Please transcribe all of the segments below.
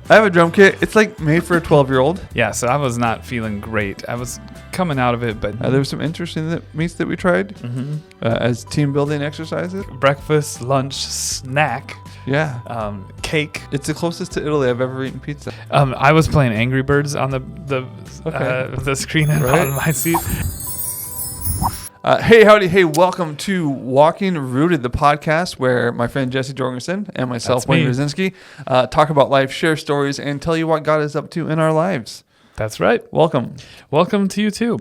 I have a drum kit. It's like made for a 12-year-old. Yeah, so I was not feeling great. I was coming out of it, but There was some interesting meats that we tried as team building exercises. breakfast, lunch, snack, cake. It's the closest to Italy I've ever eaten pizza. I was playing Angry Birds on the screen on my seat. Hey, howdy, hey, welcome to Walking Rooted, the podcast where my friend Jesse Jorgensen and myself, WayneWrz, talk about life, share stories, and tell you what God is up to in our lives. That's right. Welcome. Welcome to you too.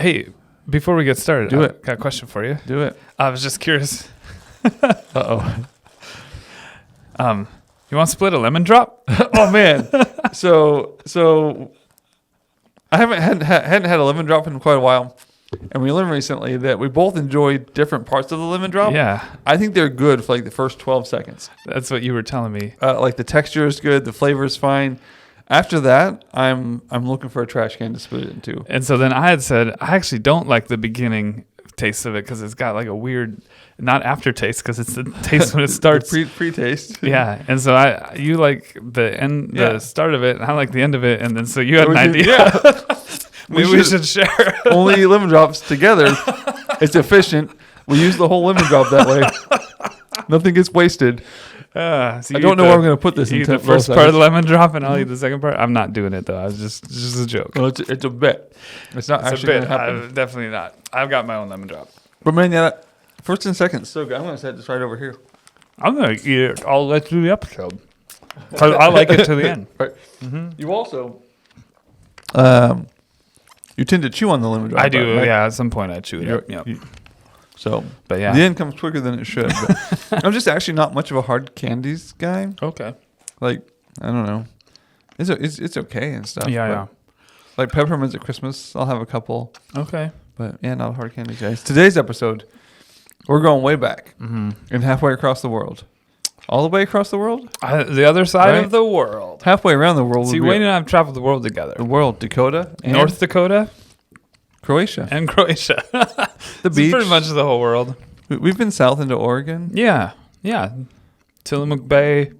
Hey, before we get started, I've got a question for you. Do it. I was just curious. Uh-oh. You want to split a lemon drop? Oh, man. So I hadn't had a lemon drop in quite a while. And we learned recently that we both enjoy different parts of the lemon drop. Yeah. I think they're good for like the first 12 seconds. That's what you were telling me. Like the texture is good. The flavor is fine. After that, I'm looking for a trash can to split it into. And so then I had said, I actually don't like the beginning taste of it because it's got like a weird, not aftertaste because it's the taste when it starts. Pre-taste. Yeah. And so you like the end, the start of it, and I like the end of it. And then so you had an idea. Yeah. Maybe we should share. Only lemon drops together. It's efficient. We use the whole lemon drop that way. Nothing gets wasted. So I don't know where I'm going to put this. You eat the first part of the lemon drop, and I'll eat the second part. I'm not doing it though. I was just a joke. Well, it's a bet. It's not actually going to happen. Definitely not. I've got my own lemon drop. But man, yeah, first and second, so good. I'm going to set this right over here. I'm going to eat it all the way through the episode. I like it to the end. Right. Mm-hmm. You also, you tend to chew on the lemon drop. I do, right? yeah. At some point, I chew it up. Yep. But yeah, the end comes quicker than it should. But I'm just actually not much of a hard candies guy. Okay. Like, I don't know. It's okay and stuff. Yeah. Like peppermints at Christmas, I'll have a couple. Okay. But yeah, not a hard candy guy. Today's episode, we're going way back and halfway across the world. All the way across the world? The other side of the world. Halfway around the world. See, Wayne and I have traveled the world together. The world, Dakota. North Dakota. Croatia. And Croatia. The beach. Pretty much the whole world. We've been south into Oregon. Yeah. Tillamook Bay.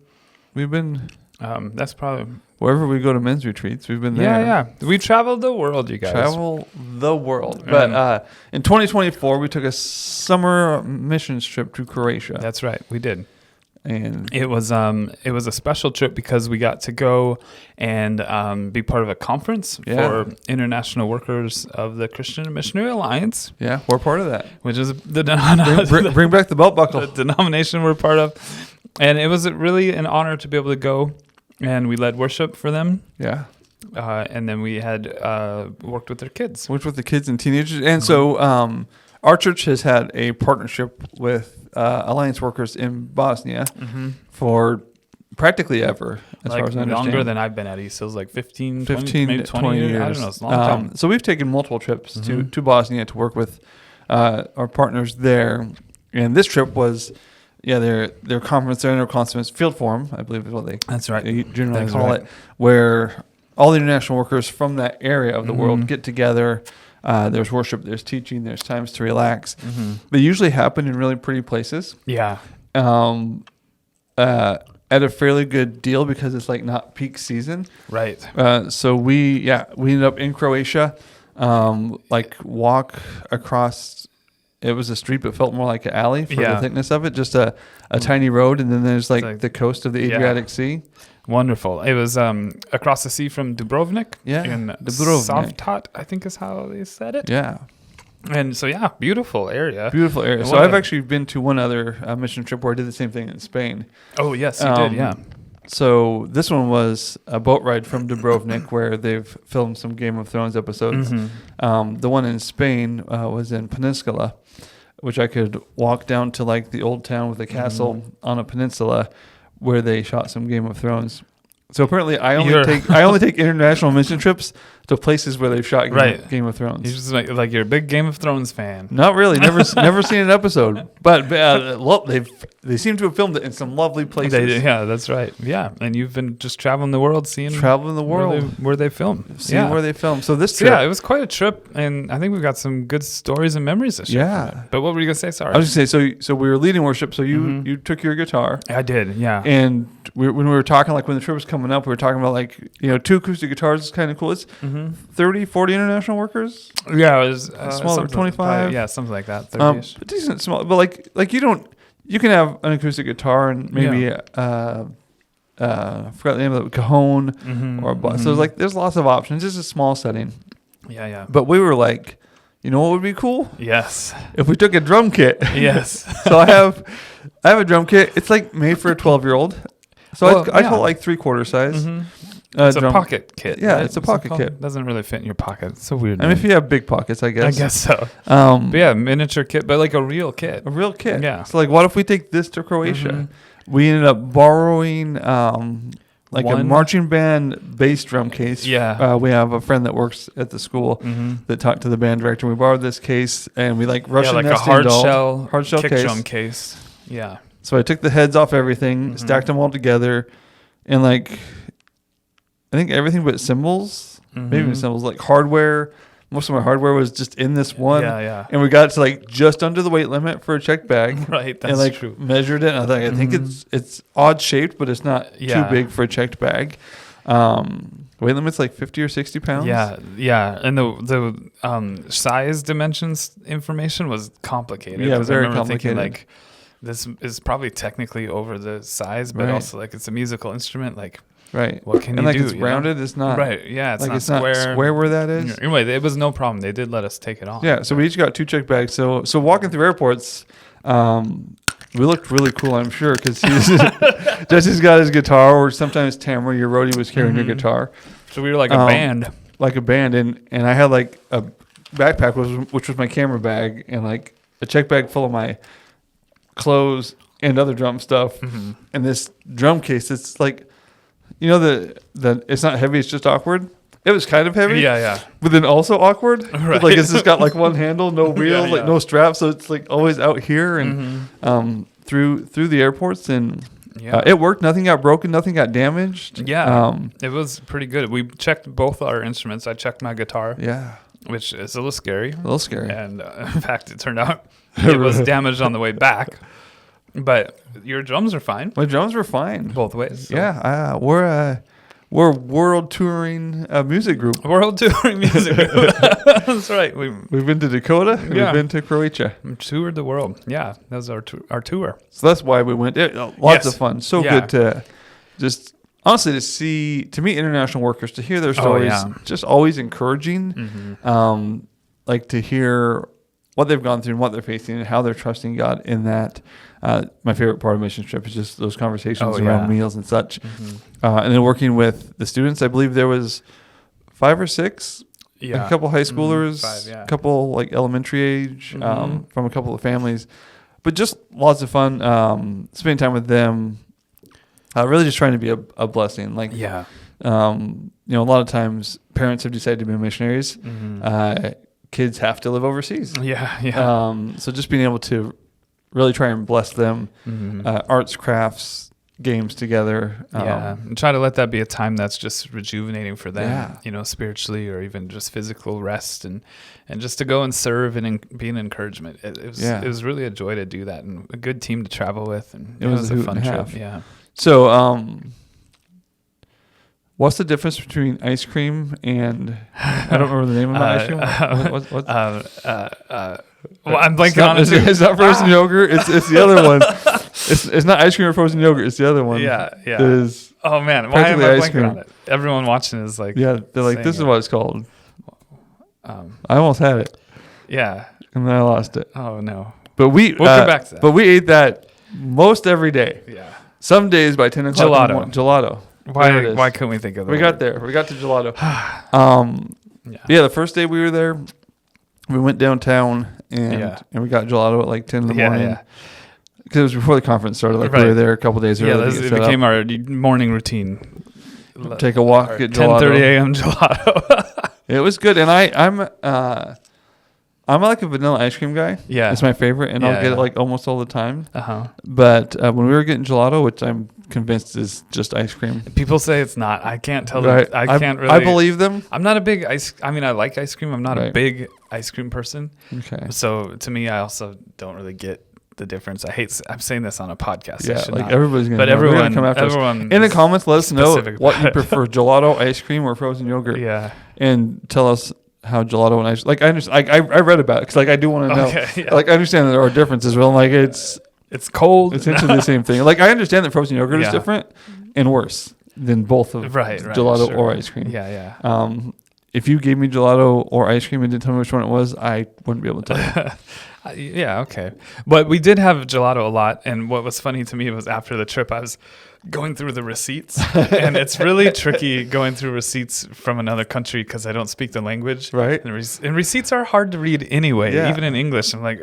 We've been... that's probably... Wherever we go to men's retreats, we've been there. Yeah. We traveled the world, you guys. Travel the world. But in 2024, we took a summer missions trip to Croatia. That's right. We did. And it was a special trip because we got to go and be part of a conference for international workers of the Christian Missionary Alliance. Yeah, we're part of that. Which is bring back the belt buckle. The denomination we're part of. And it was really an honor to be able to go, and we led worship for them. Yeah. And then we had worked with their kids. Worked with the kids and teenagers. And so our church has had a partnership with Alliance workers in Bosnia for practically ever, as far as I understand. Longer than I've been at East. It was like 15 maybe 20 years. I don't know. It's a long time. So we've taken multiple trips to Bosnia to work with our partners there. And this trip was... Yeah, their conference, their annual conference, Field Forum, I believe is what they generally call it, where all the international workers from that area of the world get together. There's worship, there's teaching, there's times to relax. They usually happen in really pretty places. Yeah. At a fairly good deal because it's like not peak season. Right. So we ended up in Croatia, walk across. It was a street, but felt more like an alley for the thickness of it. Just a tiny road, and then there's like the coast of the Adriatic Sea. Wonderful. It was across the sea from Dubrovnik. Yeah, in Dubrovnik. Sovtat, I think is how they said it. Yeah. And so, beautiful area. Beautiful area. So I've actually been to one other mission trip where I did the same thing in Spain. Oh, yes, you did, yeah. So this one was a boat ride from Dubrovnik where they've filmed some Game of Thrones episodes. The one in Spain was in Peninsula, which I could walk down to like the old town with a castle on a peninsula where they shot some Game of Thrones. So apparently I only take international mission trips to places where they've shot Game of Thrones. You're just like you're a big Game of Thrones fan. Not really. Never seen an episode. But they seem to have filmed it in some lovely places. Yeah, that's right. Yeah, and you've been just traveling the world, where they film. Where they film. So this trip, it was quite a trip, and I think we've got some good stories and memories this year. Yeah. But what were you gonna say? Sorry. I was gonna say so we were leading worship. So you took your guitar. I did. Yeah. And when we were talking, like when the trip was coming up, we were talking about like, 2 acoustic guitars is kind of cool. It's 30, 40 international workers. Yeah, it was smaller, 25. Yeah, something like that. 30-ish. But decent small. But like you can have an acoustic guitar and maybe I forgot the name of it, cajon or a so there's lots of options. It's a small setting. Yeah. But we were like, you know what would be cool? Yes. If we took a drum kit. Yes. So I have a drum kit. It's like made for a 12-year-old. So I call it like 3/4 size. It's a pocket kit. Yeah, right? it's a pocket kit. It doesn't really fit in your pocket. It's so weird. I mean, if you have big pockets, I guess. I guess so. But yeah, miniature kit, but like a real kit. A real kit. Yeah. So like, what if we take this to Croatia? We ended up borrowing a marching band bass drum case. Yeah. We have a friend that works at the school that talked to the band director. We borrowed this case and we Russian like nesting a hard shell kick case. Drum case. Yeah. So I took the heads off everything, stacked them all together, and I think everything but cymbals, maybe even cymbals, like hardware. Most of my hardware was just in this one. Yeah. And we got to just under the weight limit for a checked bag. Right, that's and true. Measured it. And I think it's odd shaped, but it's not too big for a checked bag. Weight limit's like 50 or 60 pounds. Yeah. And the size dimensions information was complicated. Yeah, very complicated. Thinking, this is probably technically over the size, but also it's a musical instrument. Right. What can you do? It's rounded. It's not. Right. Yeah. It's not it's square. Not square where that is. Anyway, it was no problem. They did let us take it on. Yeah. So we each got 2 checked bags. So walking through airports, we looked really cool, I'm sure, because Jesse's got his guitar, or sometimes Tamara, your roadie, was carrying your guitar. So we were like a band. Like a band. And I had a backpack, which was my camera bag, and a check bag full of my clothes and other drum stuff. And this drum case, it's it's not heavy, it's just awkward. It was kind of heavy. Yeah. But then also awkward. Right. But it's just got one handle, no wheel, Yeah. no strap. So it's always out here and through the airports. And it worked. Nothing got broken. Nothing got damaged. Yeah. It was pretty good. We checked both our instruments. I checked my guitar. Yeah. Which is a little scary. And in fact, it turned out it was damaged on the way back. But your drums are fine. My drums were fine. Both ways. So. Yeah. We're world touring music group. World touring music group. That's right. We've been to Dakota. We've been to Croatia. Toured the world. Yeah. That was our tour. So that's why we went. Lots of fun. So good to just honestly to meet international workers, to hear their stories. Just always encouraging. To hear what they've gone through and what they're facing and how they're trusting God in that. My favorite part of mission trip is just those conversations around meals and such. And then working with the students, I believe there was 5 or 6, a couple high schoolers, 5, a couple elementary age, from a couple of families, but just lots of fun, spending time with them, really just trying to be a blessing. A lot of times parents have decided to be missionaries. Kids have to live overseas. So just being able to really try and bless them, arts, crafts, games together. And try to let that be a time that's just rejuvenating for them, spiritually or even just physical rest and just to go and serve and be an encouragement. It was really a joy to do that and a good team to travel with. And it was a fun trip. Yeah. So, what's the difference between ice cream and I don't remember the name of the ice cream. Well, I'm blanking on it. It's not frozen yogurt. It's the other one. It's not ice cream or frozen yogurt. It's the other one. Yeah. It is. Oh man, why am I blanking on it? Everyone watching is like. Yeah, they're like, this is what it's called. I almost had it. Yeah. And then I lost it. Oh no. But we'll come back to that. But we ate that most every day. Yeah. Some days by 10 o'clock. Gelato. Why couldn't we think of that? We got there. We got to gelato. The first day we were there, we went downtown and we got gelato at like 10 in the morning. Yeah. Because it was before the conference started. We were there a couple days early. Yeah, it became our morning routine. Take a walk, get gelato. 10:30 a.m. gelato. It was good, and I'm like a vanilla ice cream guy. Yeah, it's my favorite, and I'll get it like almost all the time. But when we were getting gelato, which I'm convinced is just ice cream, people say it's not. I can't tell them. I can't really. I believe them. I'm not a big I like ice cream. I'm not a big ice cream person. Okay. So to me, I also don't really get the difference. I'm saying this on a podcast. Yeah, like everybody's gonna. But know. everyone come after everyone us. In the comments, let us know what you it. prefer: gelato, ice cream, or frozen yogurt. Yeah, and tell us how gelato and ice. Like I understand. I read about it because like I do want to know. Okay, yeah. Like I understand that there are differences, but I'm like it's cold. It's essentially the same thing. Like I understand that frozen yogurt is different and worse than both of gelato or ice cream. Yeah, yeah. If you gave me gelato or ice cream and didn't tell me which one it was, I wouldn't be able to tell you. Yeah, okay. But we did have gelato a lot. And what was funny to me was after the trip, I was going through the receipts. And it's really tricky going through receipts from another country because I don't speak the language. Right. And receipts are hard to read anyway, even in English. I'm like,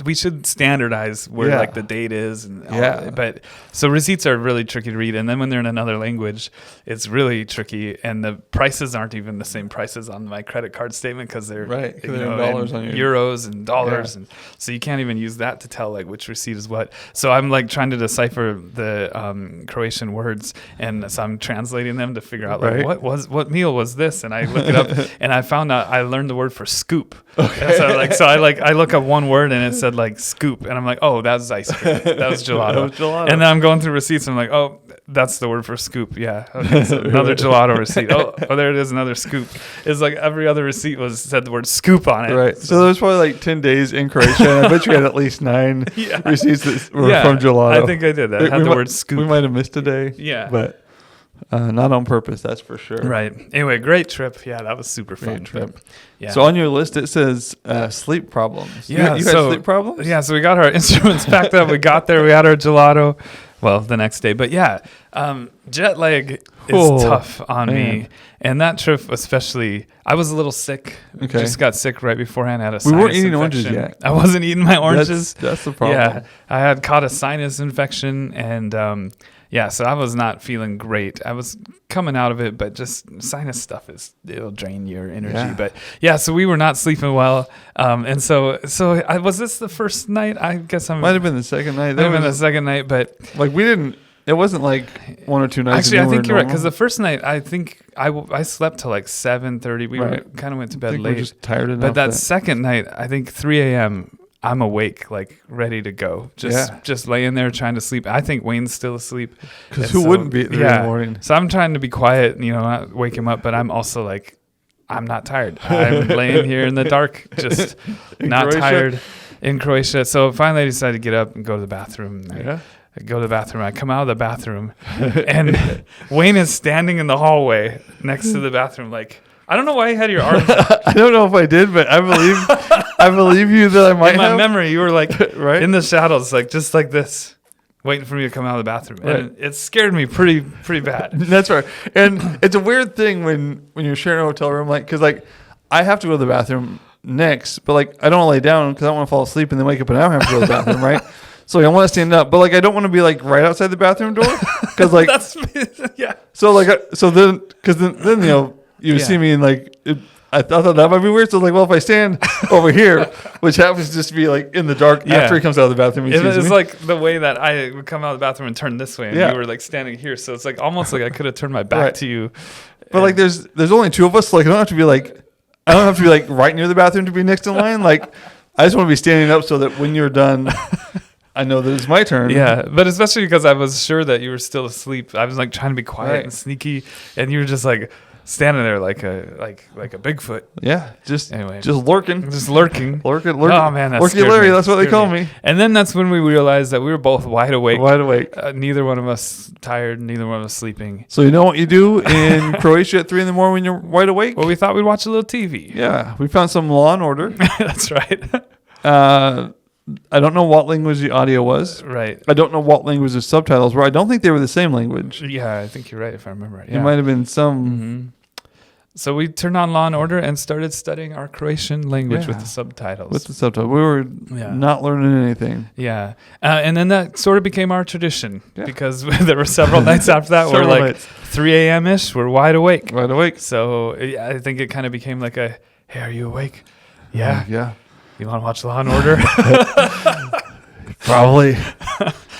we should standardize where like the date is. And all that. But so receipts are really tricky to read. And then when they're in another language, it's really tricky. And the prices aren't even the same prices on my credit card statement because they're, they're in dollars on your euros and dollars. And so you can't even use that to tell like which receipt is what. So I'm like trying to decipher the Croatian words, and so I'm translating them to figure out like what meal was this, and I look it up, and I found out I learned the word for scoop. Okay. So I look up one word and it said like scoop, and I'm like, oh, that's ice cream. That was gelato. And then I'm going through receipts, and I'm like, oh, that's the word for scoop. Yeah. Okay, so another gelato receipt. Oh, there it is, another scoop. It's like every other receipt said the word scoop on it. Right. So there was probably like 10 days in Croatia. I bet you had at least 9 receipts that were from gelato. I think I did. That had the word scoop. We might have missed a day. Yeah. But not on purpose, that's for sure. Right. Anyway, great trip. Yeah, that was super fun trip. Yeah. So on your list it says sleep problems. Yeah. You had sleep problems? Yeah. So we got our instruments packed up. We got there. We had our gelato. Well, the next day. But yeah, jet lag is tough on me. And that trip especially, I was a little sick. Okay. Just got sick right beforehand. I had a We sinus weren't eating infection. oranges yet. I wasn't eating my oranges. That's the problem. Yeah. I had caught a sinus infection and so I was not feeling great. I was coming out of it, but just sinus stuff it'll drain your energy. Yeah. But so we were not sleeping well. And so was this the first night? I guess might have been the second night. Might have been the second night, but like it wasn't like 1 or 2 nights. Actually, I think you're right, because the first night, I think I slept till like 7:30. We kind of went to bed late. We're just tired enough. But that second night, I think 3 a.m., I'm awake, like ready to go. Just laying there trying to sleep. I think Wayne's still asleep. Because who wouldn't be at 3 in the morning? So I'm trying to be quiet, not wake him up, but I'm also like, I'm not tired. I'm laying here in the dark, just not tired in Croatia. So finally I decided to get up and go to the bathroom. I go to the bathroom. I come out of the bathroom, and Wayne is standing in the hallway next to the bathroom. Like, I don't know why you had your arms. I don't know if I did, but I believe you that I might have. In my memory, you were like in the shadows, like just like this, waiting for me to come out of the bathroom, and it scared me pretty bad. That's right. And it's a weird thing when you're sharing a hotel room, like because like I have to go to the bathroom next, but like I don't want to lay down because I don't want to fall asleep and then wake up and I have to go to the bathroom, right? So I want to stand up, but like I don't want to be like right outside the bathroom door because like So like then because then you see me and like I thought that might be weird. So like, well, if I stand over here, which happens just to be like in the dark after he comes out of the bathroom, it's like the way that I would come out of the bathroom and turn this way, and you were like standing here. So it's like almost like I could have turned my back to you. But like there's only 2 of us. So like I don't have to be like right near the bathroom to be next in line. Like I just want to be standing up so that when you're done, I know that it's my turn. Yeah, but especially because I was sure that you were still asleep. I was like trying to be quiet and sneaky, and you were just like standing there like a Bigfoot. Yeah, just lurking. Lurking. Oh man, that's Lurky Larry. That's what they call me. And then that's when we realized that we were both wide awake. Neither one of us tired. Neither one of us sleeping. So you know what you do in Croatia at 3 in the morning when you're wide awake? Well, we thought we'd watch a little TV. Yeah, we found some Law and Order. That's right. I don't know what language the audio was. Right. I don't know what language the subtitles were. I don't think they were the same language. Yeah, I think you're right if I remember right. It might have been some. Mm-hmm. So we turned on Law and Order and started studying our Croatian language with the subtitles. We were not learning anything. Yeah. And then that sort of became our tradition because there were several nights after that where like 3 a.m.-ish, we're wide awake. So I think it kind of became like a, hey, are you awake? Yeah. Yeah. You want to watch Law and Order? Probably.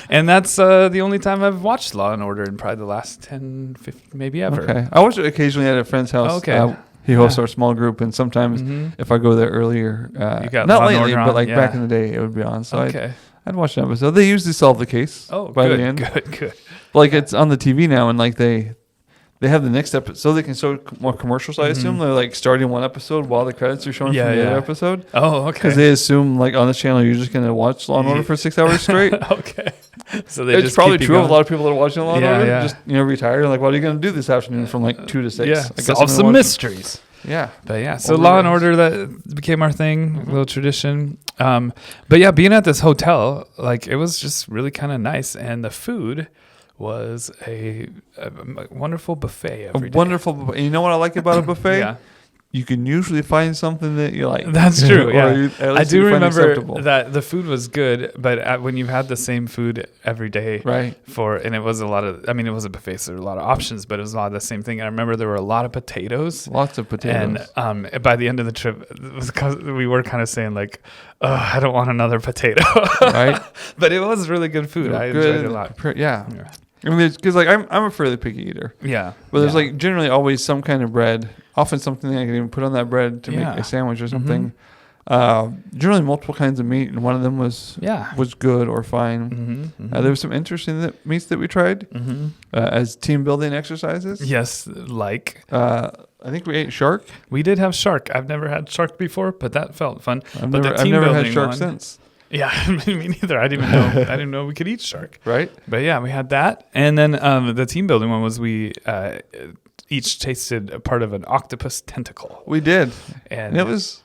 And that's the only time I've watched Law and Order in probably the last 10, 15, maybe ever. Okay. I watch it occasionally at a friend's house. Okay. He hosts our small group, and sometimes if I go there earlier, you got not Law and lately, Order but like on? back in the day, it would be on. So I I'd watch an episode. They usually solve the case by the end. Good. Like it's on the TV now, and like they have the next episode, so they can show more commercials. I assume they're like starting one episode while the credits are showing from the other episode. Oh, okay. Because they assume like on this channel you're just gonna watch Law and Order for 6 hours straight. Okay. So it's probably true of a lot of people that are watching Law and Order. Yeah. Just retired. Like, what are you gonna do this afternoon from like 2 to 6? Yeah. I guess Solve some mysteries. Yeah. But yeah, so Law and Order, that became our thing, little tradition. But yeah, being at this hotel, like it was just really kind of nice, and the food was a wonderful buffet every day. Wonderful buffet. And you know what I like about a buffet? Yeah. You can usually find something that you like. That's true. Yeah. I do remember acceptable. that the food was good, but when you had the same food every day, right? And it was a lot of, it was a buffet, so there were a lot of options, but it was a lot of the same thing. And I remember there were a lot of potatoes. Lots of potatoes. And by the end of the trip, it was 'cause we were kind of saying like, oh, I don't want another potato. Right. But it was really good food. I enjoyed it a lot. Yeah. I mean, because like I'm a fairly picky eater. Yeah. But there's like generally always some kind of bread. Often something I can even put on that bread to make a sandwich or something. Generally multiple kinds of meat, and one of them was good or fine. There was some interesting meats that we tried as team building exercises. Yes, like I think we ate shark. We did have shark. I've never had shark before, but that felt fun. I've never had shark since. Yeah, me neither. I didn't know we could eat shark. Right. But yeah, we had that, and then the team building one was we each tasted a part of an octopus tentacle. We did, and it was.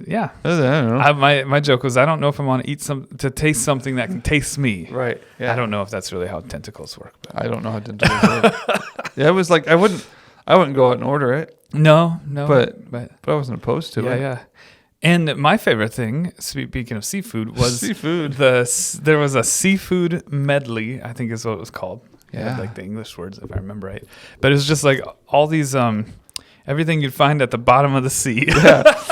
Yeah, I don't know. My joke was I don't know if I want to taste something that can taste me. Right. Yeah. I don't know if that's really how tentacles work. But. I don't know how tentacles work. Yeah, it was like I wouldn't go out and order it. No. But I wasn't opposed to it. Yeah. And my favorite thing, speaking of seafood, was seafood. There was a seafood medley, I think is what it was called. Yeah. Like the English words, if I remember right. But it was just like all these, everything you'd find at the bottom of the sea. Yeah.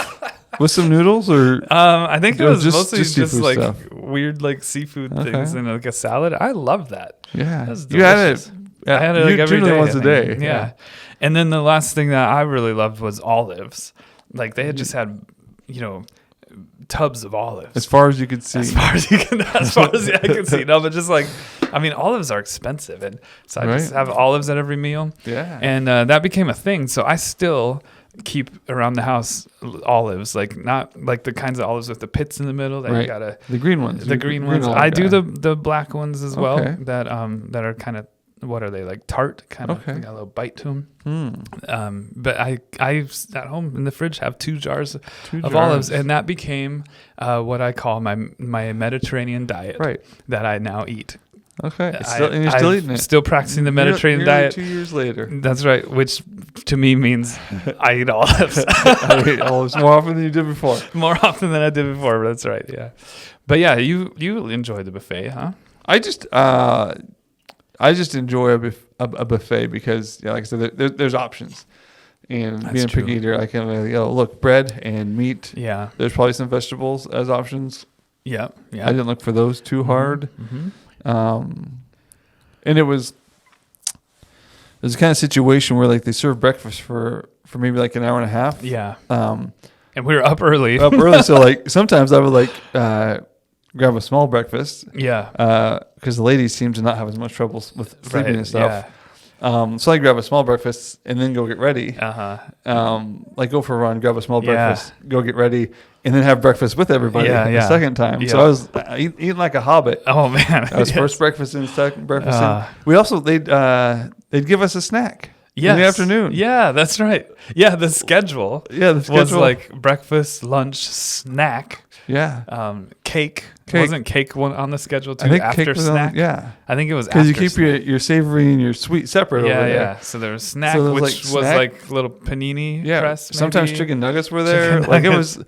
With some noodles or? I think it was mostly just like stuff. Weird like seafood things and like a salad. I love that. Yeah. You had it. Yeah. I had it like every day. Once a day. Yeah. And then the last thing that I really loved was olives. Like they had just had, tubs of olives. As far as you could see. As far as I could see. No, but just like, olives are expensive. And so I just have olives at every meal. Yeah. And that became a thing. So I still keep around the house olives, like not like the kinds of olives with the pits in the middle that you gotta. The green ones. The green ones. I do the black ones as well that are kind of, what are they, like tart, kind of got a little bite to them. But I at home in the fridge have 2 jars of olives, and that became what I call my Mediterranean diet that I now eat. Okay, and you're still eating it. Still practicing the Mediterranean diet. 2 years later. That's right, which to me means I eat olives. I eat olives more often than you did before. More often than I did before. That's right. Yeah, but yeah, you enjoyed the buffet, huh? I just enjoy a buffet because, like I said, there's options. And that's being a picky eater, I can look, bread and meat. Yeah. There's probably some vegetables as options. Yeah. I didn't look for those too hard. And it was the kind of situation where like they serve breakfast for maybe like an hour and a half. Yeah. And we were up early. So like sometimes I would like grab a small breakfast. Yeah. Because the ladies seem to not have as much trouble with sleeping and stuff. Yeah. So I grab a small breakfast and then go get ready. Like go for a run, grab a small breakfast, go get ready, and then have breakfast with everybody the second time. Yeah. So I was eating like a hobbit. Oh man! That was first breakfast and second breakfast. We also they'd give us a snack in the afternoon. Yeah, that's right. Yeah, the schedule. Was like breakfast, lunch, snack. Yeah. Cake. Wasn't cake one on the schedule too? I think after cake was snack. I think it was because you keep your savory and your sweet separate over there. Yeah. So there was snack, which was like little panini press. Maybe. Sometimes chicken nuggets were there. Like it was.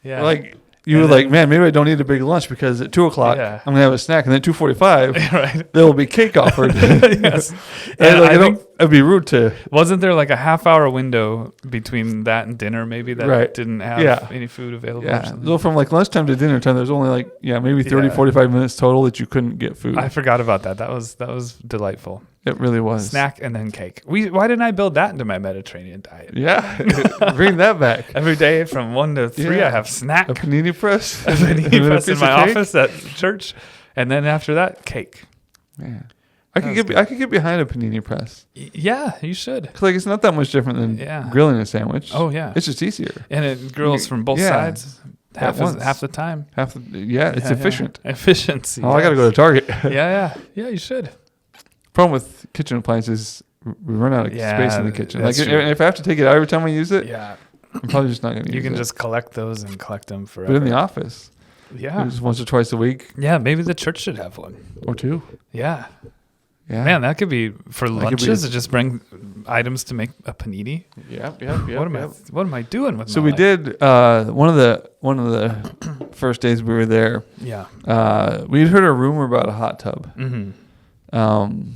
Yeah. Like you were like, man, maybe I don't need a big lunch because at 2:00 I'm gonna have a snack, and then at 2:45 there will be cake offered. Yes. And like, it'd be rude to. Wasn't there like a half-hour window between that and dinner, maybe that didn't have any food available? Yeah. So from like lunchtime to dinner time, there's only like maybe 30, 45 minutes total that you couldn't get food. I forgot about that. That was delightful. It really was. Snack and then cake. Why didn't I build that into my Mediterranean diet? Yeah, bring that back. Every day from 1 to 3, I have snack. A panini press. A panini press in my office at church, and then after that, cake. Yeah. I could get behind a panini press. Yeah, you should. 'Cause like it's not that much different than grilling a sandwich. Oh yeah, it's just easier. And it grills from both sides half the time. It's efficient. Efficiency. Oh, I gotta go to Target. yeah, you should. Problem with kitchen appliances, we run out of space in the kitchen. Like if I have to take it out every time I use it, I'm probably just not gonna use it. You can just collect those and collect them forever. But in the office, just once or twice a week. Yeah, maybe the church should have one or two. Yeah. Yeah, man, that could be for lunches. To just bring items to make a panini. Yeah. What am I doing with? So we did one of the first days we were there. Yeah. We had heard a rumor about a hot tub. Mm-hmm.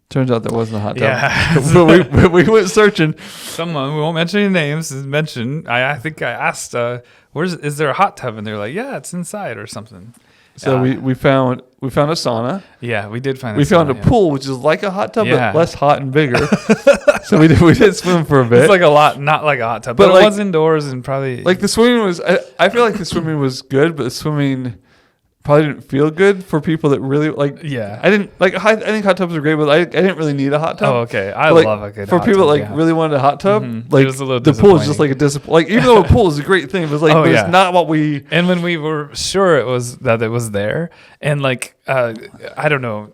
Turns out there wasn't a hot tub. Yeah. But we went searching. Someone, we won't mention any names, mentioned. I think I asked, is there a hot tub? And they're like, yeah, it's inside or something. So we found a sauna. Yeah, we did find. We found a pool, which is like a hot tub, but less hot and bigger. So we did swim for a bit. It's like a lot, not like a hot tub, but it was indoors and probably like the swimming was. I feel like the swimming was good, but the swimming probably didn't feel good for people that really like. Yeah, I didn't like. I think hot tubs are great, but I didn't really need a hot tub. Oh, okay. I love a good for hot people tub, that really wanted a hot tub. Mm-hmm. Like the pool is just like a disappointment. Like even though a pool is a great thing, it was like it's not what we. And when we were sure it was there, and like I don't know,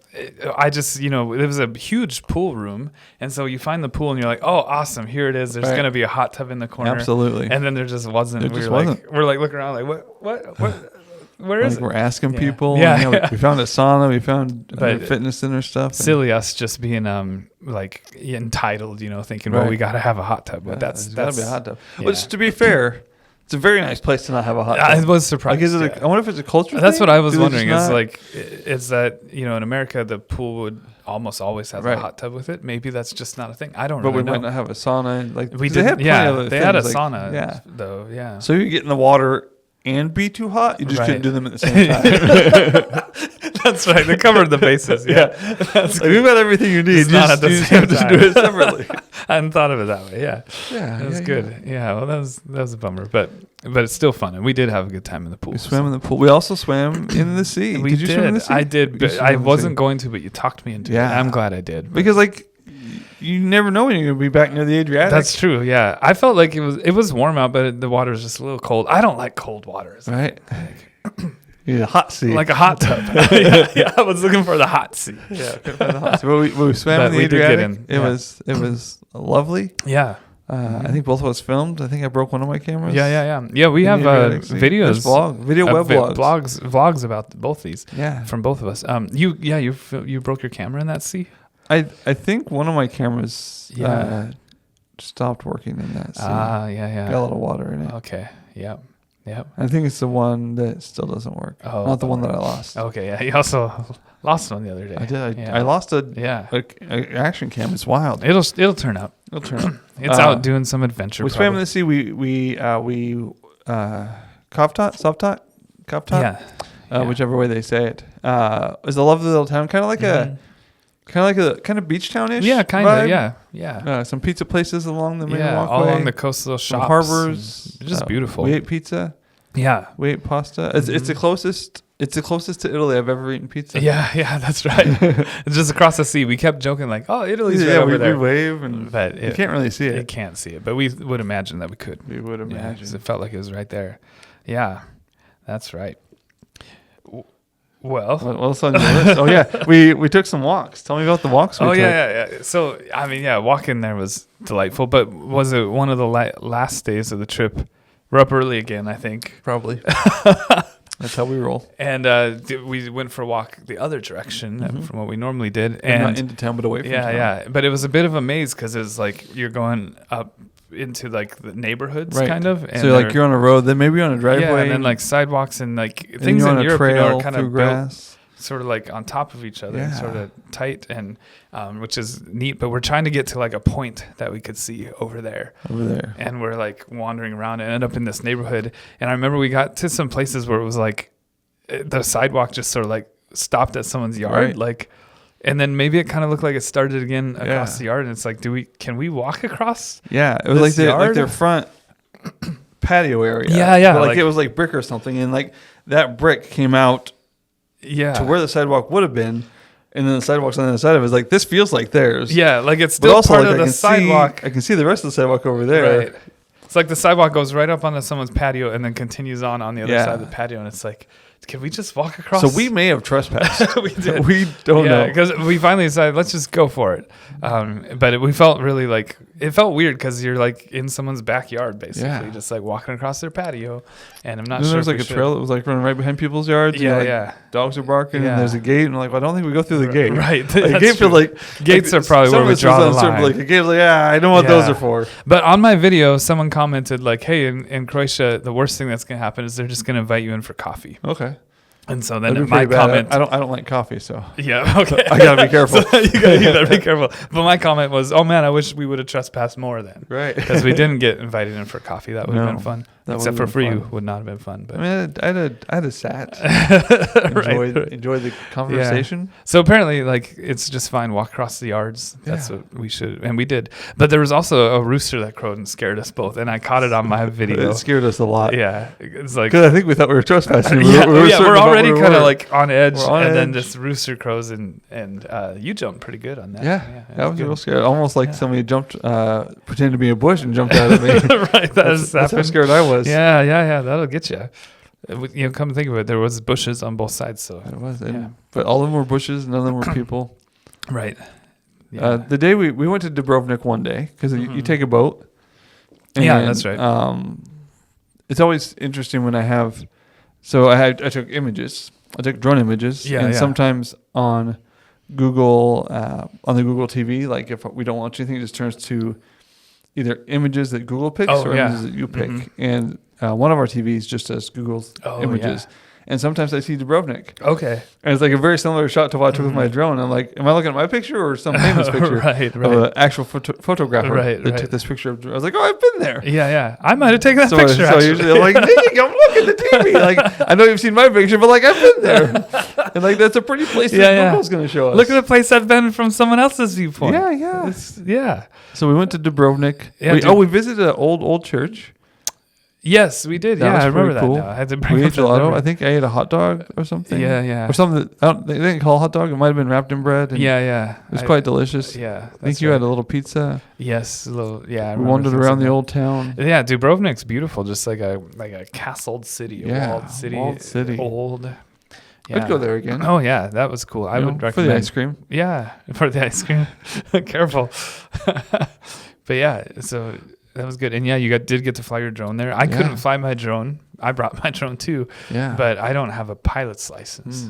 I just it was a huge pool room, and so you find the pool and you're like, oh, awesome, here it is. There's gonna be a hot tub in the corner. Absolutely. And then there just wasn't. We're like looking around like what. Where is it? We're asking people. Yeah. We found a sauna. We found fitness center stuff. Silly us just being like entitled, thinking, well, we got to have a hot tub. But that's got to be a hot tub. Yeah. Which, to be fair, it's a very nice place to not have a hot tub. I was surprised. Like, I wonder if it's a culture thing. That's what I was wondering. Is that in America the pool would almost always have a hot tub with it? Maybe that's just not a thing. I don't know. But we might not have a sauna. Like we did. They had a sauna. Though. Yeah. So you get in the water and be too hot, you just couldn't do them at the same time. That's right. They covered the bases. Yeah, that's like, we've got everything you need. Not at the same time. Just do it separately. I hadn't thought of it that way. Yeah, that was good. Yeah, well, that was a bummer, but it's still fun, and we did have a good time in the pool. We swam in the pool. We also swam in the sea. Did you swim in the sea? I did, but I wasn't going to. But you talked me into it. I'm glad I did because you never know when you're going to be back near the Adriatic. That's true, yeah. I felt like it was warm out, but the water was just a little cold. I don't like cold water. Right. You need a hot sea. Like a hot tub. yeah, I was looking for the hot sea. Yeah, the hot sea. Well, we swam in the Adriatic. It was lovely. Yeah. I think both of us filmed. I think I broke one of my cameras. Yeah, we have videos. Vlogs about both these. Yeah. From both of us. You broke your camera in that sea? I think one of my cameras stopped working in that sea. Yeah. Got a little water in it. Okay. Yep. I think it's the one that still doesn't work. Oh, not the one that I lost. Okay. Yeah. You also lost one the other day. I did. I lost a action cam. It's wild. It'll turn out. It's out doing some adventure. We swam in the sea. We Kavtat. Whichever way they say it. It's a lovely little town, kind of like a beach town-ish. Yeah, kind of. Yeah. Some pizza places along the main walkway. All along the coast, little shops, harbors. It's just beautiful. We ate pizza. Yeah, we ate pasta. It's the closest. It's the closest to Italy I've ever eaten pizza. Yeah, that's right. It's just across the sea. We kept joking like, "Oh, Italy's right over there." We wave, but you can't really see it. You can't see it, but we would imagine that we could. We would imagine. Yeah, it felt like it was right there. Yeah, that's right. Well, what's on your list? Oh yeah, we took some walks. Tell me about the walks. Yeah. So walking there was delightful. But was it one of the last days of the trip? We're up early again, I think. Probably. That's how we roll. And we went for a walk the other direction from what we normally did, and not into town, but away from town. Yeah. But it was a bit of a maze because it's like you're going up into like the neighborhoods, kind of. And so you're on a road, then maybe you're on a driveway, and then like sidewalks and like things in Europe are kind of grass. sort of like on top of each other and sort of tight, and which is neat. But we're trying to get to like a point that we could see over there. And we're like wandering around and end up in this neighborhood. And I remember we got to some places where it was like the sidewalk just sort of like stopped at someone's yard, like. And then maybe it kind of looked like it started again across the yard, and it's like, can we walk across? Yeah, it was like their front patio area. Yeah. But like it was like brick or something, and like that brick came out to where the sidewalk would have been, and then the sidewalk's on the other side of it. It's like, this feels like theirs. Yeah, like it's still part of the sidewalk. I can see the rest of the sidewalk over there. Right. It's like the sidewalk goes right up onto someone's patio and then continues on the other side of the patio, and it's like, can we just walk across? So we may have trespassed. We did. We don't know. Because we finally decided, let's just go for it. But we felt really like, it felt weird because you're like in someone's backyard, basically, just like walking across their patio. And I'm not sure. There's like a trail that was like running right behind people's yards. Dogs are barking, and there's a gate. And like, well, I don't think we go through the gate. Right. Like, the gate feels like gates are probably where we draw the line. Like, the gate's like, I know what those are for. But on my video, someone commented like, hey, in Croatia, the worst thing that's going to happen is they're just going to invite you in for coffee. Okay. And so then my comment, I don't like coffee, so yeah, okay, I gotta be careful. So you gotta be careful. But my comment was, oh man, I wish we would have trespassed more then, right? Because we didn't get invited in for coffee. That would have been fun. Except for free, would not have been fun. But I mean, I had a sat, enjoyed the conversation. Yeah. So apparently, like, it's just fine. Walk across the yards. That's what we should, and we did. But there was also a rooster that crowed and scared us both, and I caught it on my video. It scared us a lot. Yeah, it's like, because I think we thought we were trespassing. We're already kind of like on edge, then just rooster crows, and you jumped pretty good on that. Yeah, that was real scary. Almost like somebody jumped, pretended to be a bush and jumped out at me. Right, that's how scared I was. Yeah, that'll get you. You know, come to think of it, there was bushes on both sides, so it was. But all of them were bushes, none of them were people. Right. Yeah. The day we went to Dubrovnik one day, because you take a boat. And, that's right. It's always interesting when I have. So I took images. I took drone images, and sometimes on Google, on the Google TV, like if we don't watch anything, it just turns to either images that Google picks or images that you pick. And one of our TVs just does Google's images. And sometimes I see Dubrovnik. Okay. And it's like a very similar shot to what I took with my drone. I'm like, am I looking at my picture or some famous picture right. of an actual photographer that took this picture of? I was like, oh, I've been there. Yeah. I might have taken that picture. So usually I'm like, dang, I'm looking at the TV. Like, I know you've seen my picture, but like, I've been there. And like, that's a pretty place that Google's going to show us. Look at the place I've been from someone else's viewpoint. Yeah. So we went to Dubrovnik. We visited an old church. Yes, we did. I remember that. Now. I had to bring up gelato. I think I ate a hot dog or something. Yeah. Or something. They didn't call it hot dog. It might have been wrapped in bread. And it was quite delicious. Yeah. I think you had a little pizza. Yes, a little. Yeah. We wandered around the old town. Yeah, Dubrovnik's beautiful. Just like a castled city, walled city. Old. Yeah. I'd go there again. Oh yeah, that was cool. I would recommend for the ice cream. Yeah, for the ice cream. Careful. But yeah, so. That was good. And yeah, you did get to fly your drone there. I couldn't fly my drone. I brought my drone too. Yeah. But I don't have a pilot's license.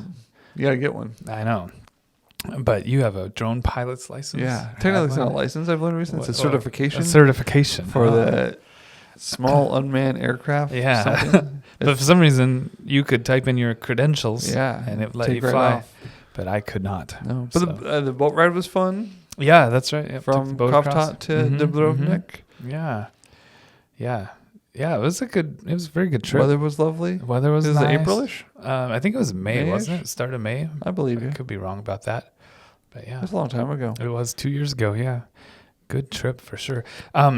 You got to get one. I know. But you have a drone pilot's license? Yeah. Technically it's not a license, I've learned recently. It's a certification. A certification. For the small unmanned aircraft. Yeah. But for some reason, you could type in your credentials and it let you fly. Off. But I could not. No. But the boat ride was fun. Yeah, that's right. Yep. From Kravtat to Dubrovnik. Yeah. It was a very good trip. Weather was lovely. Weather was nice. Was it April-ish? I think it was May, wasn't it? Start of May. I believe you. I could be wrong about that. But yeah. It was a long time ago. It was 2 years ago, yeah. Good trip for sure. I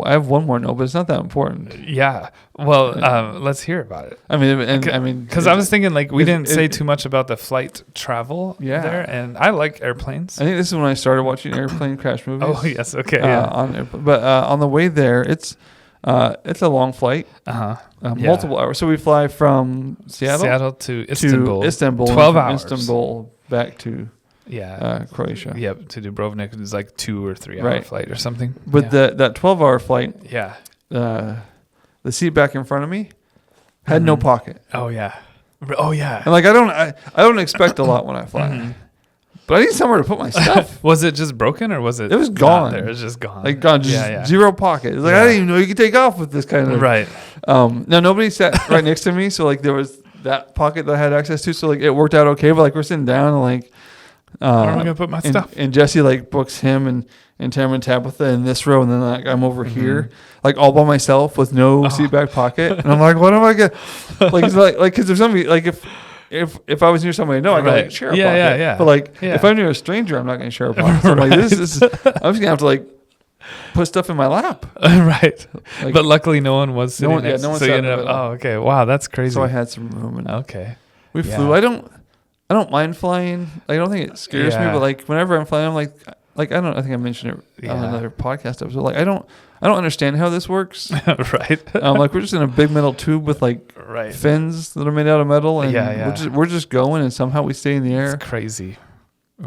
have one more note, but it's not that important. Yeah. Well, let's hear about it. I mean, because I was thinking like we didn't say too much about the flight travel there, and I like airplanes. I think this is when I started watching airplane crash movies. Oh yes, okay. On the way there, it's a long flight. Multiple hours. So we fly from Seattle to Istanbul. 12 hours. Istanbul back to. Croatia. Yep, to Dubrovnik is like 2 or 3 hour flight or something. But that 12-hour flight, the seat back in front of me had no pocket. Oh yeah. And like I don't expect a lot when I fly. But I need somewhere to put my stuff. Was it just broken or was it? It was gone. It was just gone. Like gone, just zero pocket. It's like I didn't even know you could take off with this kind of. Right. Now nobody sat right next to me, so like there was that pocket that I had access to. So like it worked out okay. But like we're sitting down and like, where am I gonna put my stuff? And Jesse like books him and Tamara and Tabitha in this row, and then like I'm over here, like all by myself with no seat back pocket, and I'm like, what am I gonna like? It's like because if somebody like if I was near somebody, no, I gotta like, share a pocket. Yeah. But like if I'm near a stranger, I'm not gonna share a pocket. So I'm like, this is I'm just gonna have to like put stuff in my lap. Right. Like, but luckily no one was sitting next. No one so you ended up, okay. Wow, that's crazy. So I had some room. And okay. We flew. I don't mind flying. I don't think it scares me, but like whenever I'm flying, I'm like I think I mentioned it on another podcast episode. Like I don't understand how this works. Right. Like we're just in a big metal tube with like fins that are made out of metal, and we're just going, and somehow we stay in the air. It's crazy.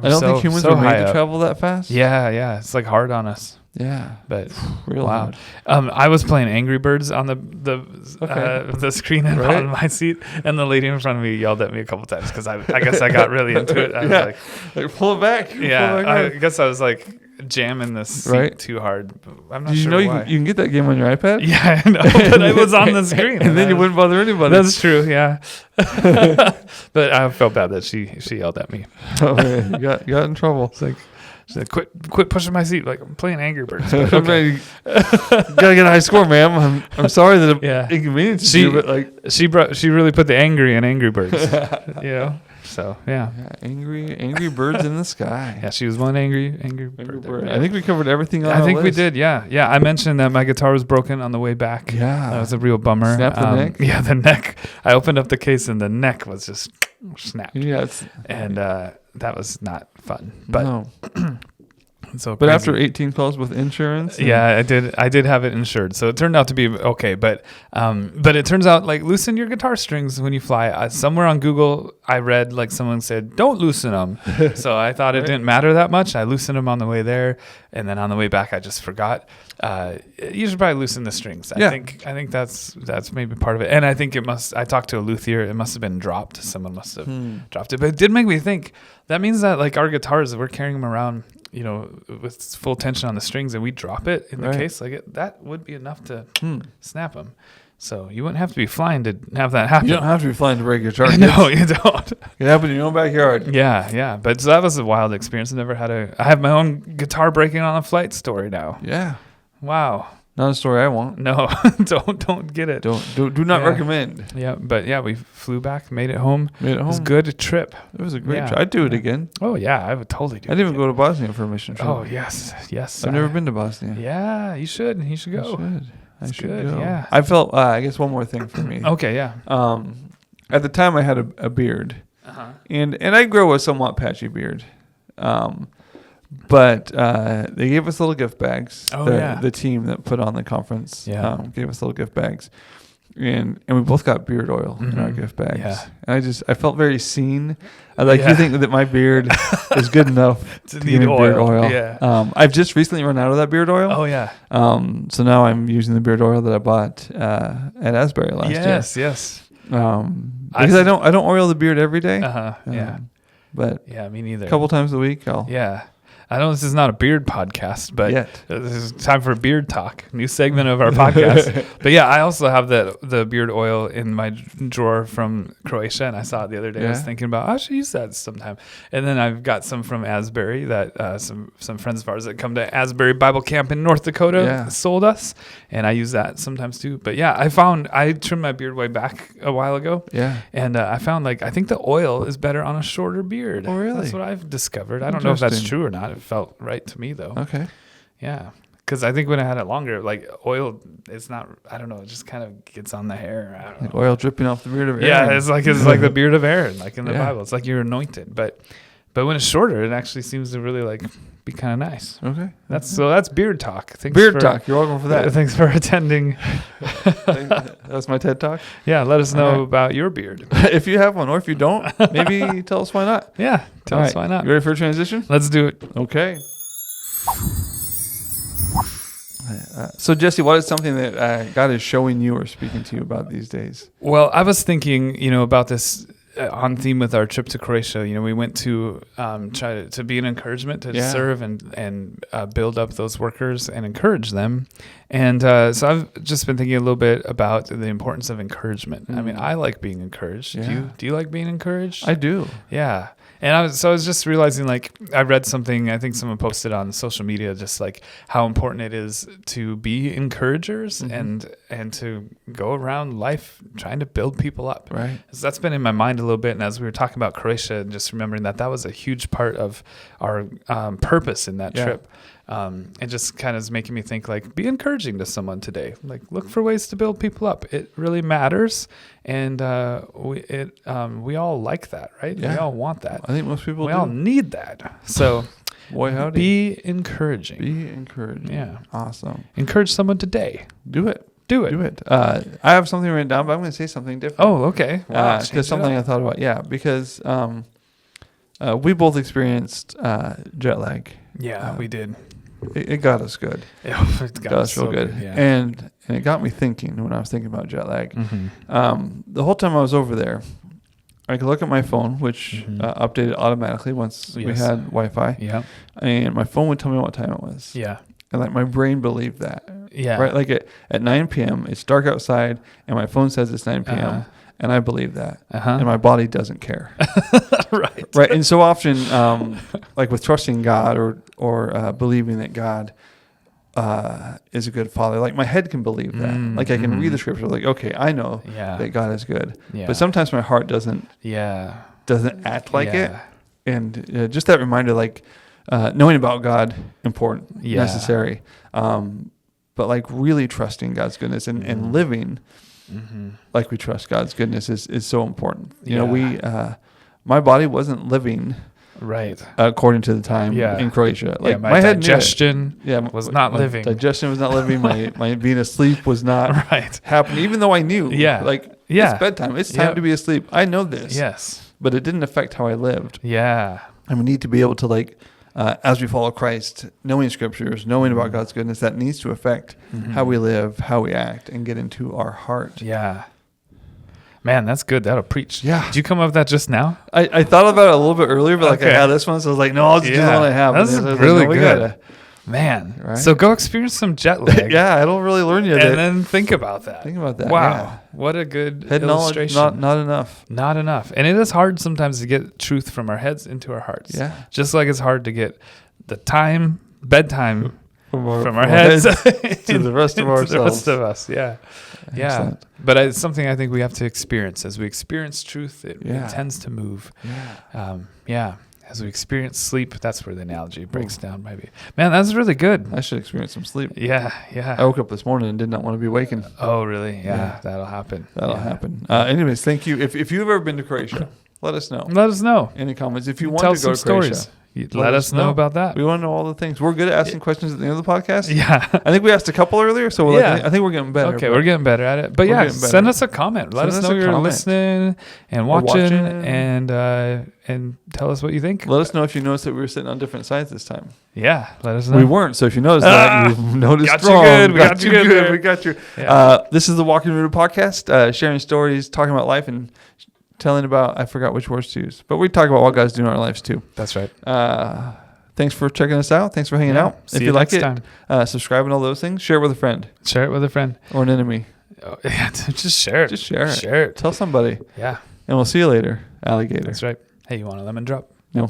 I don't think humans are made to travel that fast. Yeah. It's like hard on us. Yeah, but real wow. Hard. I was playing Angry Birds on the screen in front of my seat, and the lady in front of me yelled at me a couple times because I guess I got really into it. I was like pull it back. Yeah, I guess I was like jamming the seat too hard. I'm not sure why. You can get that game on your iPad? Yeah, I know, but it was on the screen, and then you wouldn't bother anybody. That's true. Yeah, but I felt bad that she yelled at me. Oh, man. You got in trouble. It's like. She said, quit pushing my seat. Like, I'm playing Angry Birds. Okay. Gotta get a high score, ma'am. I'm sorry that it inconvenienced you, but like she really put the angry in Angry Birds. So angry birds in the sky. Yeah, she was one angry bird. I think we covered everything on I think list. we did. Yeah. I mentioned that my guitar was broken on the way back. Yeah, that was a real bummer. Snap the neck. Yeah, the neck. I opened up the case and the neck was just snapped. Yeah, and that was not fun. But no. So but after 18 calls with insurance, I did have it insured, so it turned out to be okay. But it turns out like loosen your guitar strings when you fly. Somewhere on Google I read like someone said don't loosen them, so I thought it didn't matter that much. I loosened them on the way there, and then on the way back I just forgot. You should probably loosen the strings. I think that's maybe part of it, and I think it must. I talked to a luthier. It must have been dropped. Someone must have dropped it, but it did make me think. That means that like our guitars, we're carrying them around, with full tension on the strings, and we drop it in the case, that would be enough to snap them. So you wouldn't have to be flying to have that happen. You don't have to be flying to break your guitar. No, you don't. It happened in your own backyard. Yeah. But so that was a wild experience. I have my own guitar breaking on a flight story now. Yeah. Wow. Not a story I want. No, don't get it. Do not recommend. Yeah, but we flew back, made it home. It was a good trip. It was a great trip. I'd do it again. Oh yeah, I would totally do it. I didn't even go to Bosnia for a mission trip. Oh yes. I've never been to Bosnia. Yeah, you should. You should go. I should go. Yeah. I felt. I guess one more thing for me. Okay. Yeah. At the time, I had a beard, and I grow a somewhat patchy beard. But they gave us little gift bags. The team that put on the conference gave us little gift bags, and we both got beard oil in our gift bags. Yeah. And I felt very seen. You think that my beard is good enough to need beard oil. Yeah. I've just recently run out of that beard oil. Oh yeah. So now I'm using the beard oil that I bought at Asbury last year. Yes. Because I don't oil the beard every day. Yeah. But me neither. A couple times a week I'll. Yeah. I know this is not a beard podcast, but this is time for beard talk, new segment of our podcast. But yeah, I also have the beard oil in my drawer from Croatia, and I saw it the other day. I was thinking about I should use that sometime. And then I've got some from Asbury that some friends of ours that come to Asbury Bible Camp in North Dakota sold us, and I use that sometimes too. But yeah, I trimmed my beard way back a while ago. Yeah, and I found I think the oil is better on a shorter beard. Oh really? That's what I've discovered. I don't know if that's true or not. It felt right to me though. Okay. Yeah. Because I think when I had it longer, oil, it's not, I don't know, it just kind of gets on the hair. I don't know. Oil dripping off the beard of Aaron. Yeah, it's like the beard of Aaron, like in the Bible. It's like you're anointed. But when it's shorter, it actually seems to really be kind of nice. Okay. That's beard talk. Thanks talk. You're welcome for that. Thanks for attending. That's my TED Talk. Yeah, let us know about your beard. If you have one, or if you don't, maybe tell us why not. Yeah, tell us why not. You ready for a transition? Let's do it. Okay. So Jesse, what is something that God is showing you or speaking to you about these days? Well, I was thinking, about this on theme with our trip to Croatia, you know, we went to try to be an encouragement, to serve and build up those workers and encourage them. And so I've just been thinking a little bit about the importance of encouragement. I mean, I like being encouraged. Yeah. Do you like being encouraged? I do. Yeah. And I was just realizing, like, I read something, I think someone posted on social media, just like how important it is to be encouragers and to go around life trying to build people up. Right. So that's been in my mind a little bit. And as we were talking about Croatia, and just remembering that was a huge part of our purpose in that trip. It just kind of is making me think, like, be encouraging to someone today. Like, look for ways to build people up. It really matters. And we all like that, right? Yeah. We all want that. I think most people We all need that. So boy, howdy. be encouraging. Be encouraging. Yeah. Awesome. Encourage someone today. Do it. Do it. Do it. I have something written down, but I'm going to say something different. Oh, okay. Wow, Because something I thought about. Yeah, because we both experienced jet lag. Yeah, we did. It got us good. It got us real good. Yeah. And it got me thinking when I was thinking about jet lag. Mm-hmm. The whole time I was over there, I could look at my phone, which updated automatically once we had Wi-Fi. Yeah. And my phone would tell me what time it was. Yeah. And like my brain believed that. Yeah. Right. Like at 9 p.m., it's dark outside, and my phone says it's 9 p.m. And I believe that. And my body doesn't care. Right. Right. And so often, like with trusting God or believing that God is a good father, like my head can believe that. Like I can read the scripture, like, okay, I know that God is good. Yeah. But sometimes my heart doesn't act like it. And just that reminder, like knowing about God, important, necessary. But like really trusting God's goodness and living like we trust God's goodness is so important. You know, my body wasn't living according to the time in Croatia. Like my head digestion was not living. Digestion was not living. My being asleep was not happening. Even though I knew, it's bedtime. It's time to be asleep. I know this. Yes, but it didn't affect how I lived. Yeah, and we need to be able to like. As we follow Christ, knowing scriptures, knowing about God's goodness, that needs to affect how we live, how we act, and get into our heart. Yeah. Man, that's good. That'll preach. Yeah. Did you come up with that just now? I thought about it a little bit earlier, but like I had this one, so I was like, no, I'll just do the one I have. That's really good. Man. Right? So go experience some jet lag. Yeah, I don't really learn yet. And then think about that. Wow. Yeah. What a good head illustration. Knowledge, not enough. Not enough. And it is hard sometimes to get truth from our heads into our hearts. Yeah. Just like it's hard to get the bedtime from our heads to the rest of ourselves. To the rest of us. Yeah. Yeah. But it's something I think we have to experience. As we experience truth, it tends to move. Yeah. As we experience sleep, that's where the analogy breaks down, maybe. Man, that's really good. I should experience some sleep. Yeah. I woke up this morning and did not want to be waking. Oh, really? Yeah. That'll happen. Happen. Anyways, thank you. If you've ever been to Croatia, let us know. Let us know. Any comments? If you want to go to Croatia, let us know about that. We want to know all the things. We're good at asking questions at the end of the podcast. Yeah. I think we asked a couple earlier, so I think we're getting better. Okay, we're getting better at it. But send us a comment. Let us know you're listening and watching and tell us what you think. Let us know if you noticed that we were sitting on different sides this time. Yeah, let us know. We weren't, so if you noticed that, you've noticed wrong. We got you good. We got you. Yeah. This is the Walking Rooted podcast, sharing stories, talking about life, and telling about, I forgot which words to use, but we talk about what God's doing in our lives too. That's right. Thanks for checking us out. Thanks for hanging out. If you like it, subscribe and all those things. Share it with a friend. Share it with a friend. Or an enemy. Oh, yeah, just share it. Just share it. Share it. Tell somebody. Yeah. And we'll see you later, alligator. That's right. Hey, you want a lemon drop? No.